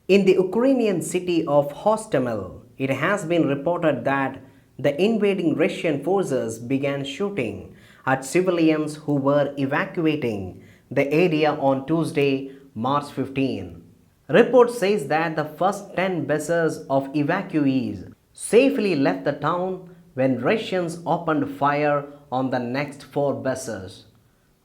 In the Ukrainian city of Hostomel, it has been reported that the invading Russian forces began shooting at civilians who were evacuating the area on Tuesday, March 15. Report says that the first 10 buses of evacuees safely left the town when Russians opened fire on the next 4 buses.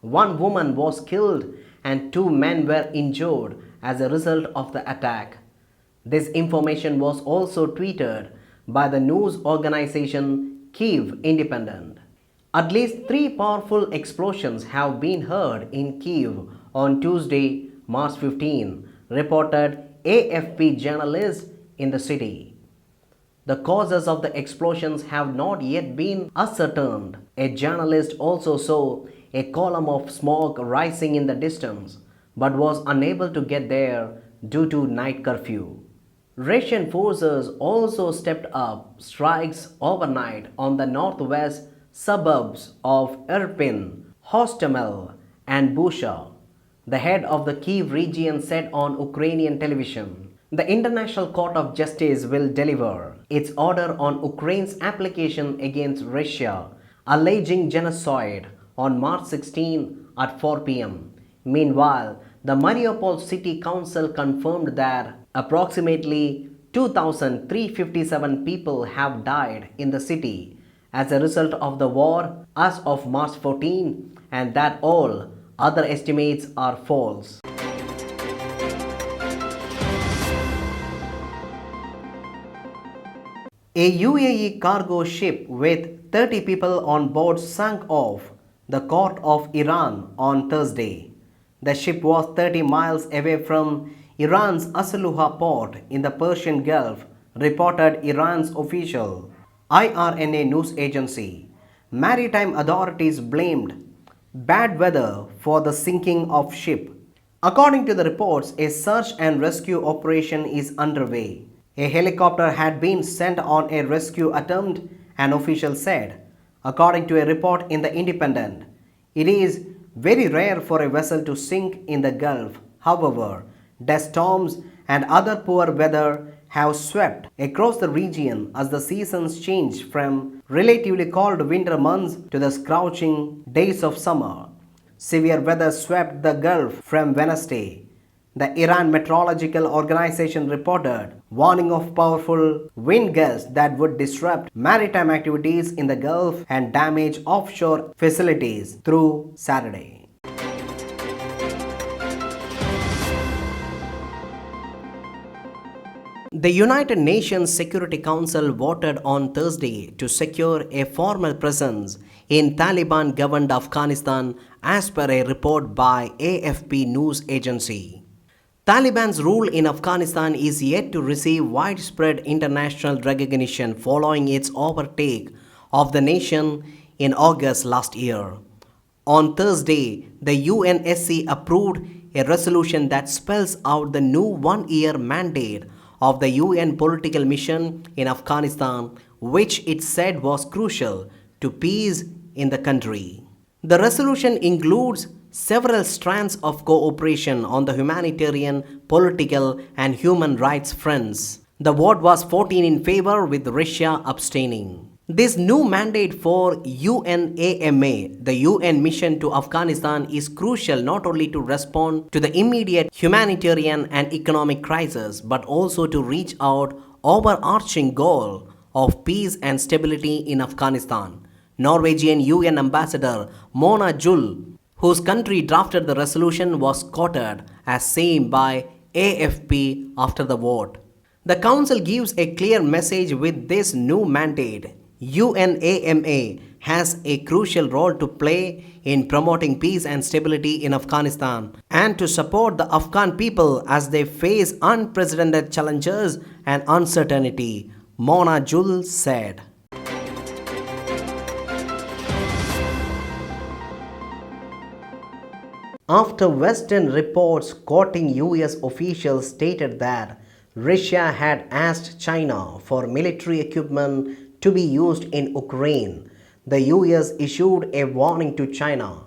One woman was killed and 2 men were injured as a result of the attack. This information was also tweeted by the news organization Kyiv Independent. At least 3 powerful explosions have been heard in Kyiv on Tuesday, March 15, reported AFP journalists in the city. The causes of the explosions have not yet been ascertained. A journalist also saw a column of smoke rising in the distance but was unable to get there due to night curfew. Russian forces also stepped up strikes overnight on the northwest suburbs of Irpin, Hostomel, and Busha, the head of the Kyiv region said on Ukrainian television. The International Court of Justice will deliver its order on Ukraine's application against Russia alleging genocide on March 16 at 4 p.m. Meanwhile, the Mariupol City Council confirmed that approximately 2,357 people have died in the city as a result of the war as of March 14, and that all other estimates are false. A UAE cargo ship with 30 people on board sank off the coast of Iran on Thursday. The ship was 30 miles away from Iran's Asaluha port in the Persian Gulf, reported Iran's official IRNA news agency. Maritime authorities blamed bad weather for the sinking of ship. According to the reports, a search and rescue operation is underway. A helicopter had been sent on a rescue attempt, an official said. According to a report in The Independent, it is very rare for a vessel to sink in the Gulf. However, dust storms and other poor weather have swept across the region as the seasons change from relatively cold winter months to the scorching days of summer. Severe weather swept the Gulf from Wednesday. The Iran Meteorological Organization reported warning of powerful wind gusts that would disrupt maritime activities in the Gulf and damage offshore facilities through Saturday. The United Nations Security Council voted on Thursday to secure a formal presence in Taliban-governed Afghanistan as per a report by AFP news agency. Taliban's rule in Afghanistan is yet to receive widespread international recognition following its overtake of the nation in August last year. On Thursday, the UNSC approved a resolution that spells out the new one-year mandate of the UN political mission in Afghanistan, which it said was crucial to peace in the country. The resolution includes several strands of cooperation on the humanitarian, political, and human rights fronts. The vote was 14 in favor, with Russia abstaining. This new mandate for UNAMA, the UN mission to Afghanistan, is crucial not only to respond to the immediate humanitarian and economic crisis, but also to reach out overarching goal of peace and stability in Afghanistan. Norwegian UN Ambassador Mona Juul, whose country drafted the resolution, was quoted as saying by AFP after the vote. The Council gives a clear message with this new mandate. UNAMA has a crucial role to play in promoting peace and stability in Afghanistan and to support the Afghan people as they face unprecedented challenges and uncertainty, Mona Juul said. After Western reports quoting US officials stated that Russia had asked China for military equipment to be used in Ukraine, the US issued a warning to China.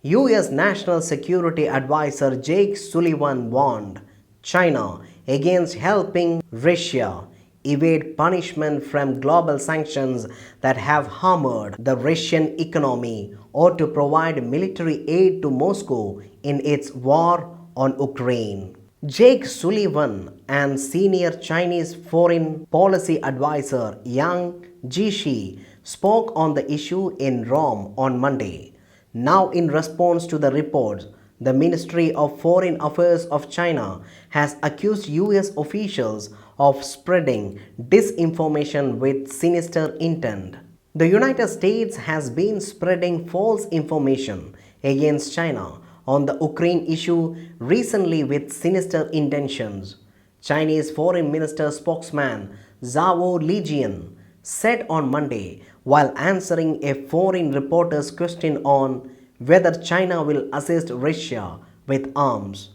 US National Security Advisor Jake Sullivan warned China against helping Russia evade punishment from global sanctions that have hammered the Russian economy or to provide military aid to Moscow in its war on Ukraine. Jake Sullivan and senior Chinese foreign policy advisor Yang Jiechi spoke on the issue in Rome on Monday. Now, in response to the reports, the Ministry of Foreign Affairs of China has accused US officials of spreading disinformation with sinister intent. The United States has been spreading false information against China on the Ukraine issue recently with sinister intentions. Chinese Foreign Minister spokesman Zhao Lijian said on Monday while answering a foreign reporter's question on whether China will assist Russia with arms.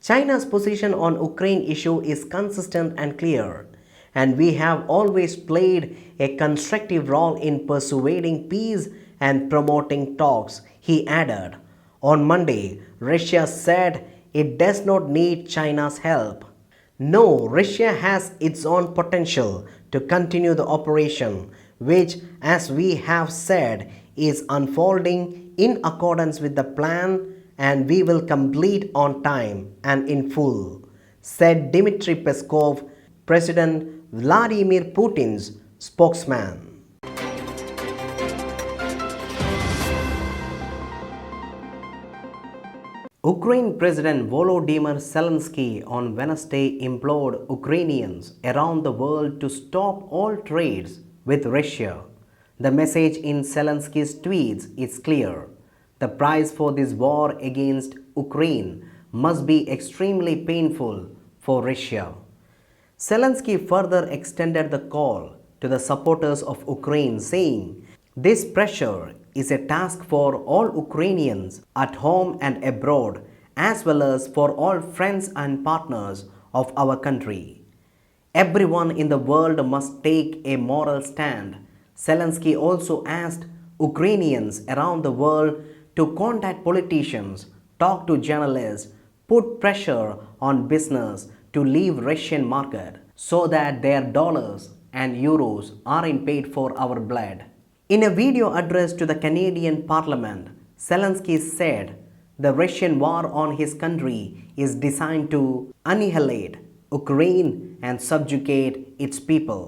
China's position on Ukraine issue is consistent and clear, and we have always played a constructive role in persuading peace and promoting talks, he added. On Monday, Russia said it does not need China's help. No, Russia has its own potential to continue the operation, which, as we have said, is unfolding in accordance with the plan, and we will complete on time and in full, said Dmitry Peskov, President Vladimir Putin's spokesman. Ukraine President Volodymyr Zelensky on Wednesday implored Ukrainians around the world to stop all trades with Russia. The message in Zelensky's tweets is clear. The price for this war against Ukraine must be extremely painful for Russia. Zelensky further extended the call to the supporters of Ukraine, saying, "This pressure is a task for all Ukrainians at home and abroad, as well as for all friends and partners of our country. Everyone in the world must take a moral stand." Zelensky also asked Ukrainians around the world to contact politicians, talk to journalists, put pressure on business to leave Russian market so that their dollars and euros aren't paid for our blood. In a video addressed to the Canadian Parliament, Zelensky said the Russian war on his country is designed to annihilate Ukraine and subjugate its people.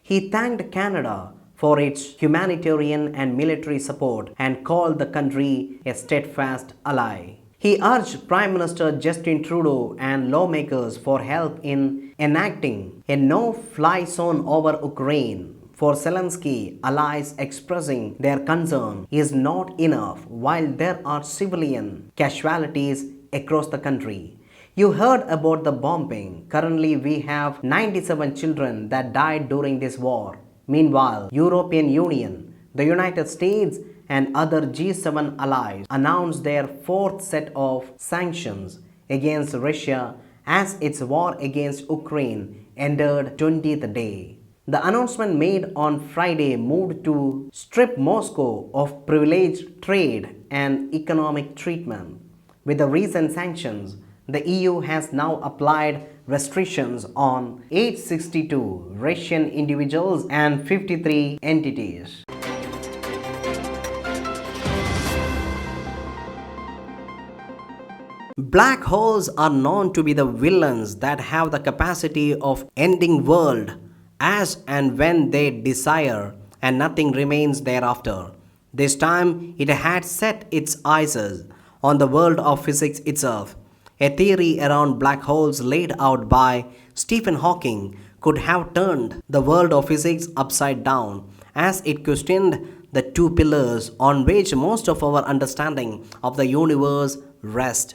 He thanked Canada for its humanitarian and military support and called the country a steadfast ally. He urged Prime Minister Justin Trudeau and lawmakers for help in enacting a no-fly zone over Ukraine. For Zelensky, allies expressing their concern is not enough while there are civilian casualties across the country. You heard about the bombing. Currently, we have 97 children that died during this war. Meanwhile, European Union, the United States, and other G7 allies announced their fourth set of sanctions against Russia as its war against Ukraine entered 20th day. The announcement made on Friday moved to strip Moscow of privileged trade and economic treatment. With the recent sanctions, the EU has now applied restrictions on 862 Russian individuals and 53 entities. Black holes are known to be the villains that have the capacity of ending world as and when they desire, and nothing remains thereafter. This time it had set its eyes on the world of physics itself. A theory around black holes laid out by Stephen Hawking could have turned the world of physics upside down, as it questioned the two pillars on which most of our understanding of the universe rests: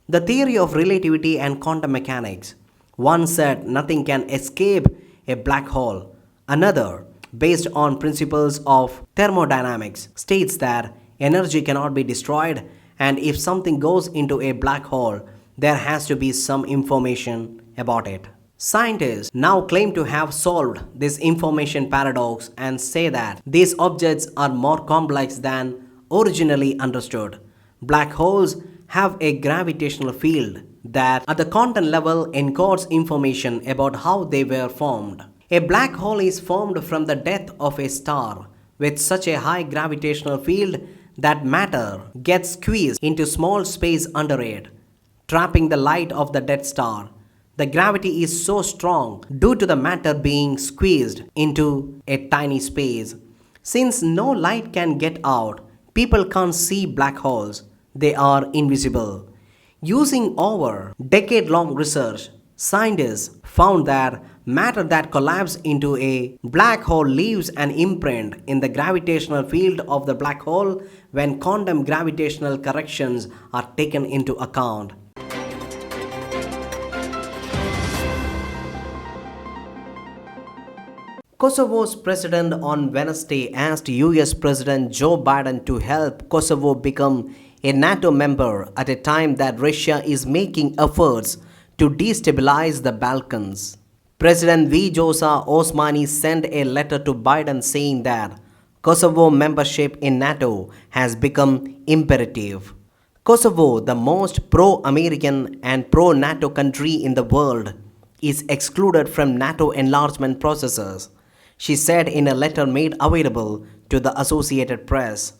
the theory of relativity and quantum mechanics. One said nothing can escape a black hole. Another, based on principles of thermodynamics, states that energy cannot be destroyed, and if something goes into a black hole, there has to be some information about it. Scientists now claim to have solved this information paradox and say that these objects are more complex than originally understood. Black holes have a gravitational field that at the quantum level encodes information about how they were formed. A black hole is formed from the death of a star with such a high gravitational field that matter gets squeezed into small space under it, trapping the light of the dead star. The gravity is so strong due to the matter being squeezed into a tiny space. Since no light can get out, people can't see black holes. They are invisible. Using over decade-long research, scientists found that matter that collapses into a black hole leaves an imprint in the gravitational field of the black hole when quantum gravitational corrections are taken into account. Kosovo's president on Wednesday asked US President Joe Biden to help Kosovo become a NATO member at a time that Russia is making efforts to destabilize the Balkans. President Vjosa Osmani sent a letter to Biden saying that Kosovo membership in NATO has become imperative. Kosovo, the most pro-American and pro-NATO country in the world, is excluded from NATO enlargement processes, she said in a letter made available to the Associated Press.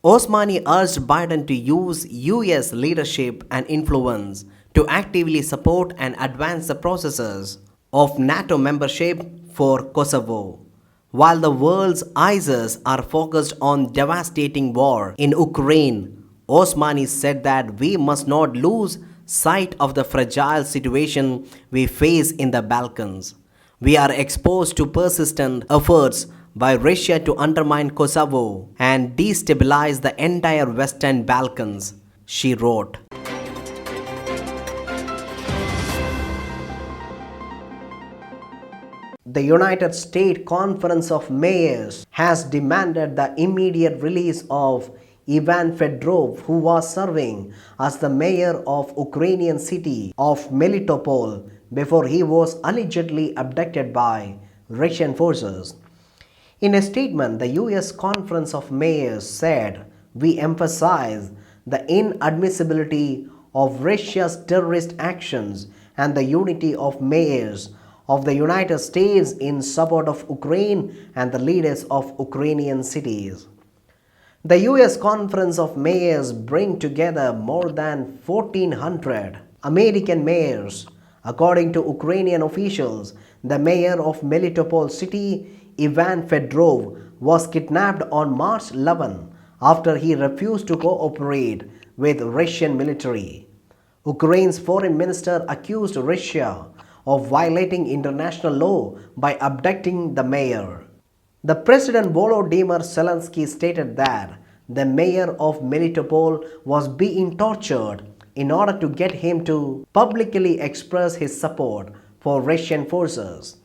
Osmani urged Biden to use US leadership and influence to actively support and advance the processes of NATO membership for Kosovo. While the world's eyes are focused on devastating war in Ukraine, Osmani said that we must not lose sight of the fragile situation we face in the Balkans. We are exposed to persistent efforts by Russia to undermine Kosovo and destabilize the entire Western Balkans, she wrote. The United States Conference of Mayors has demanded the immediate release of Ivan Fedorov, who was serving as the mayor of Ukrainian city of Melitopol before he was allegedly abducted by Russian forces. In a statement, the US Conference of Mayors said, "We emphasize the inadmissibility of Russia's terrorist actions and the unity of mayors of the United States in support of Ukraine and the leaders of Ukrainian cities." The US Conference of Mayors bring together more than 1,400 American mayors. According to Ukrainian officials, the mayor of Melitopol city, Ivan Fedorov, was kidnapped on March 11 after he refused to cooperate with Russian military. Ukraine's foreign minister accused Russia of violating international law by abducting the mayor. The President Volodymyr Zelensky stated that the mayor of Melitopol was being tortured in order to get him to publicly express his support for Russian forces.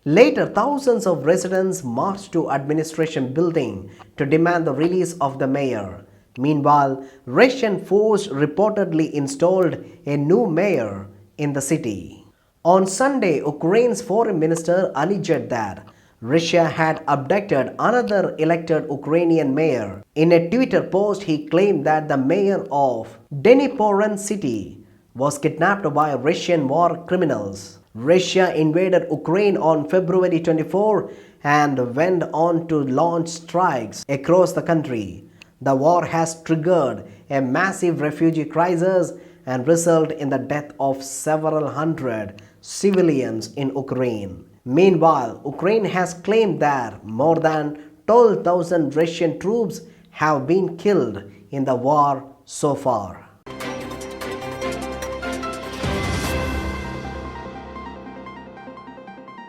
Later, thousands of residents marched to administration building to demand the release of the mayor. Meanwhile, Russian force reportedly installed a new mayor in the city. On Sunday, Ukraine's foreign minister alleged that Russia had abducted another elected Ukrainian mayor. In a Twitter post, he claimed that the mayor of Dnipro city was kidnapped by Russian war criminals. Russia invaded Ukraine on February 24 and went on to launch strikes across the country. The war has triggered a massive refugee crisis and resulted in the death of several hundred civilians in Ukraine. Meanwhile, Ukraine has claimed that more than 12,000 Russian troops have been killed in the war so far.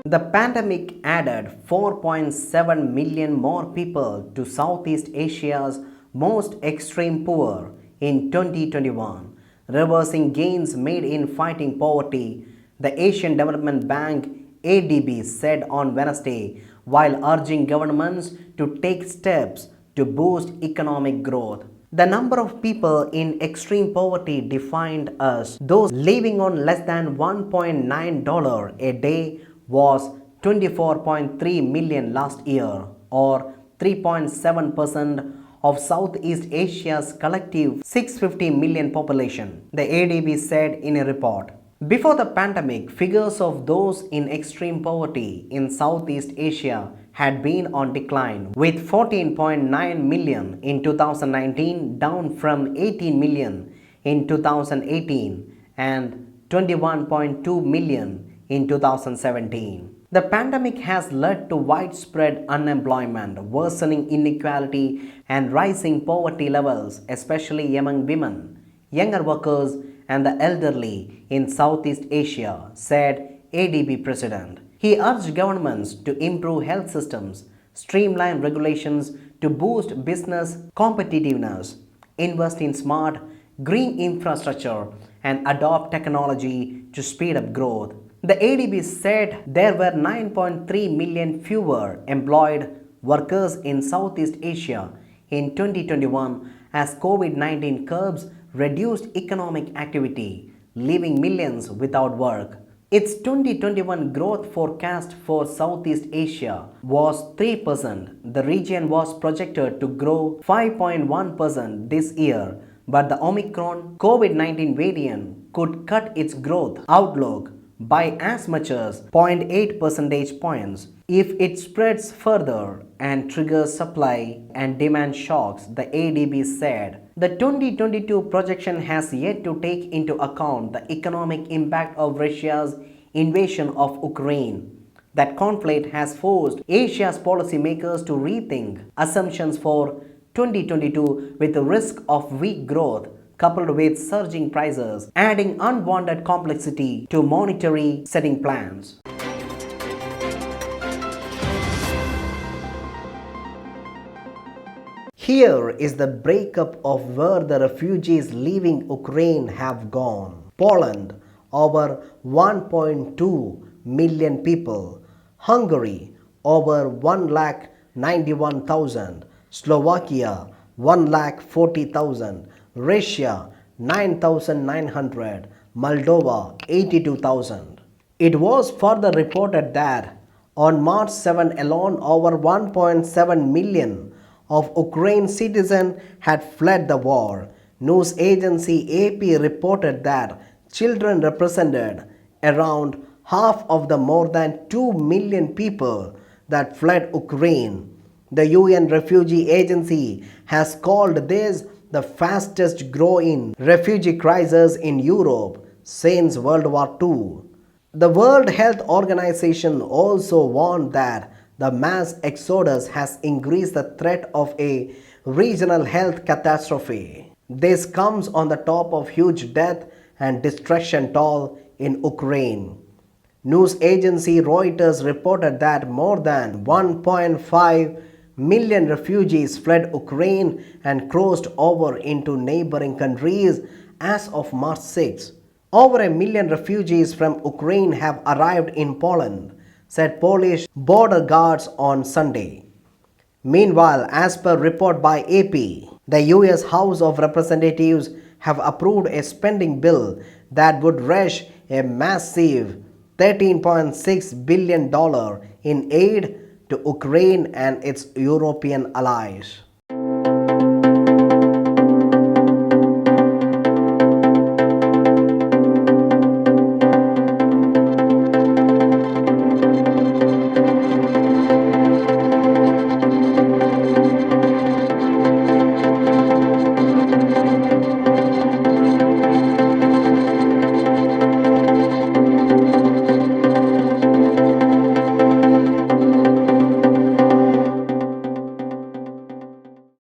The pandemic added 4.7 million more people to Southeast Asia's most extreme poor in 2021, reversing gains made in fighting poverty, the Asian Development Bank ADB said on Wednesday, while urging governments to take steps to boost economic growth. The number of people in extreme poverty defined as those living on less than $1.9 a day was 24.3 million last year, or 3.7% of Southeast Asia's collective 650 million population, the ADB said in a report. Before the pandemic, figures of those in extreme poverty in Southeast Asia had been on decline, with 14.9 million in 2019 down from 18 million in 2018 and 21.2 million in 2017. The pandemic has led to widespread unemployment, worsening inequality, and rising poverty levels, especially among women, younger workers, and the elderly in Southeast Asia, said ADB President. He urged governments to improve health systems, streamline regulations to boost business competitiveness, invest in smart, green infrastructure, and adopt technology to speed up growth. The ADB said there were 9.3 million fewer employed workers in Southeast Asia in 2021 as COVID-19 curbs reduced economic activity, leaving millions without work. Its 2021 growth forecast for Southeast Asia was 3%. The region was projected to grow 5.1% this year, but the Omicron COVID-19 variant could cut its growth outlook by as much as 0.8 percentage points if it spreads further and triggers supply and demand shocks, the ADB said. The 2022 projection has yet to take into account the economic impact of Russia's invasion of Ukraine. That conflict has forced Asia's policymakers to rethink assumptions for 2022 with the risk of weak growth coupled with surging prices, adding unwanted complexity to monetary setting plans. Here is the breakup of where the refugees leaving Ukraine have gone. Poland, over 1.2 million people. Hungary, over 1,91,000. Slovakia, 1,40,000. Russia, 9,900. Moldova, 82,000. It was further reported that on March 7 alone, over 1.7 million of Ukraine's citizens had fled the war. News agency AP reported that children represented around half of the more than 2 million people that fled Ukraine. The UN Refugee Agency has called this the fastest growing refugee crisis in Europe since World War II. The World Health Organization also warned that the mass exodus has increased the threat of a regional health catastrophe. This comes on the top of huge death and destruction toll in Ukraine. News agency Reuters reported that more than 1.5 million refugees fled Ukraine and crossed over into neighboring countries as of March 6. Over 1 million refugees from Ukraine have arrived in Poland, said Polish border guards on Sunday. Meanwhile, as per report by AP, the US House of Representatives have approved a spending bill that would rush a massive $13.6 billion in aid to Ukraine and its European allies.